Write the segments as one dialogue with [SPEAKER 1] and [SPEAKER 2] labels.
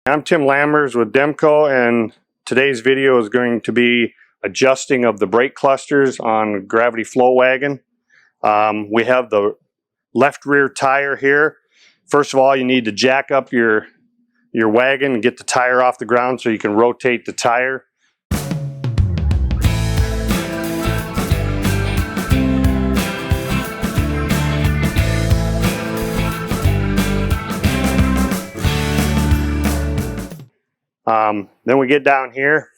[SPEAKER 1] I'm Tim Lammers with Demco, and today's video is going to be adjusting of the brake clusters on gravity flow wagon. We have the left rear tire here. First of all, you need to jack up your wagon and get the tire off the ground so you can rotate the tire. Then we get down here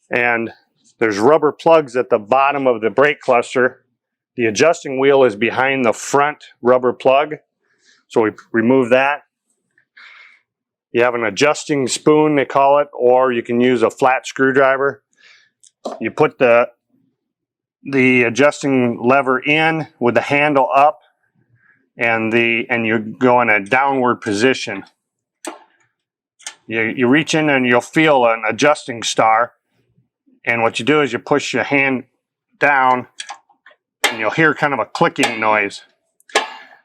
[SPEAKER 1] and there's rubber plugs at the bottom of the brake cluster. The adjusting wheel is behind the front rubber plug, so we remove that. You have an adjusting spoon, they call it, or you can use a flat screwdriver. You put the adjusting lever in with the handle up, and you go in a downward position. You reach in and you'll feel an adjusting star, and what you do is you push your hand down and you'll hear kind of a clicking noise.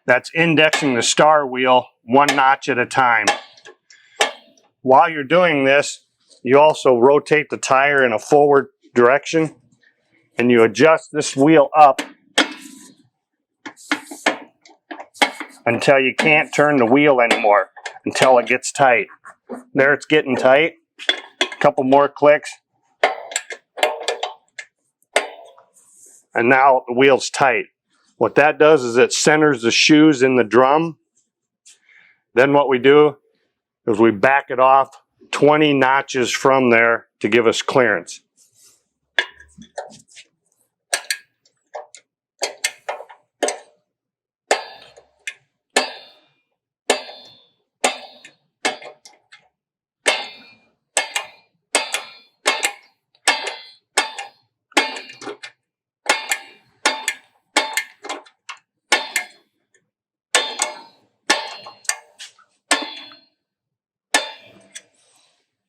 [SPEAKER 1] That's indexing the star wheel one notch at a time. While you're doing this, you also rotate the tire in a forward direction and you adjust this wheel up until you can't turn the wheel anymore, until it gets tight. There, it's getting tight. A couple more clicks. And now the wheel's tight. What that does is it centers the shoes in the drum. Then what we do is we back it off 20 notches from there to give us clearance.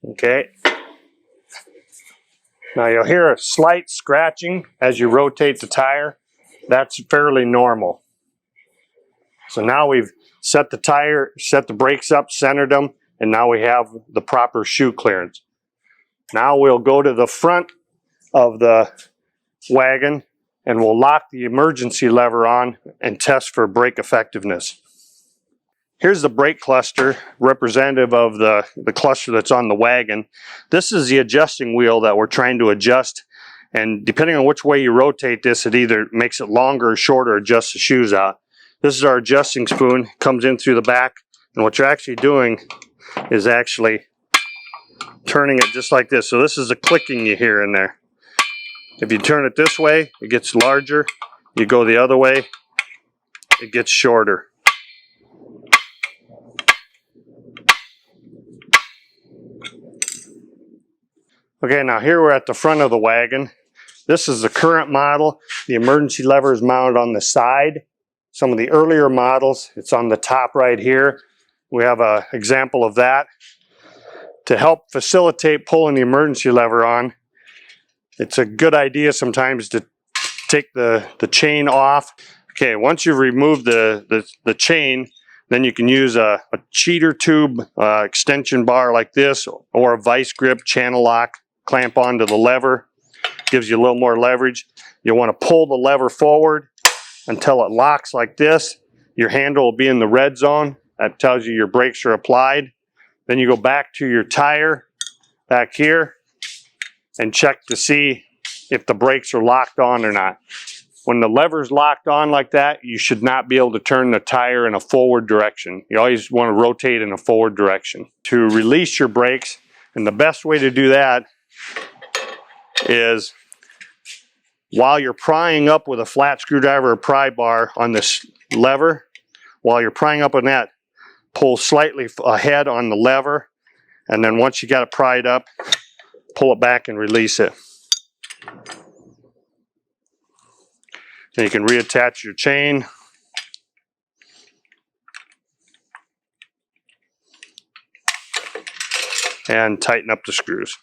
[SPEAKER 1] Okay. Now you'll hear a slight scratching as you rotate the tire. That's fairly normal. So now we've set the tire, set the brakes up, centered them, and now we have the proper shoe clearance. Now we'll go to the front of the wagon and we'll lock the emergency lever on and test for brake effectiveness. Here's the brake cluster, representative of the cluster that's on the wagon. This is the adjusting wheel that we're trying to adjust, and depending on which way you rotate this, it either makes it longer or shorter, adjusts the shoes out. This is our adjusting spoon, comes in through the back, and what you're actually doing is actually turning it just like this. So this is the clicking you hear in there. If you turn it this way, it gets larger. You go the other way, it gets shorter. Okay, now here we're at the front of the wagon. This is the current model. The emergency lever is mounted on the side. Some of the earlier models, it's on the top right here. We have an example of that. To help facilitate pulling the emergency lever on, it's a good idea sometimes to take the chain off. Okay, once you've removed the chain, then you can use a cheater tube extension bar like this, or a vice grip channel lock. Clamp onto the lever, gives you a little more leverage. You want to pull the lever forward until it locks like this. Your handle will be in the red zone. That tells you your brakes are applied. Then you go back to your tire back here and check to see if the brakes are locked on or not. When the lever's locked on like that, you should not be able to turn the tire in a forward direction. You always want to rotate in a forward direction. To release your brakes, and the best way to do that is while you're prying up with a flat screwdriver or pry bar on this lever, while you're prying up on that, pull slightly ahead on the lever, and then once you got it pried up, pull it back and release it. Then you can reattach your chain. And tighten up the screws.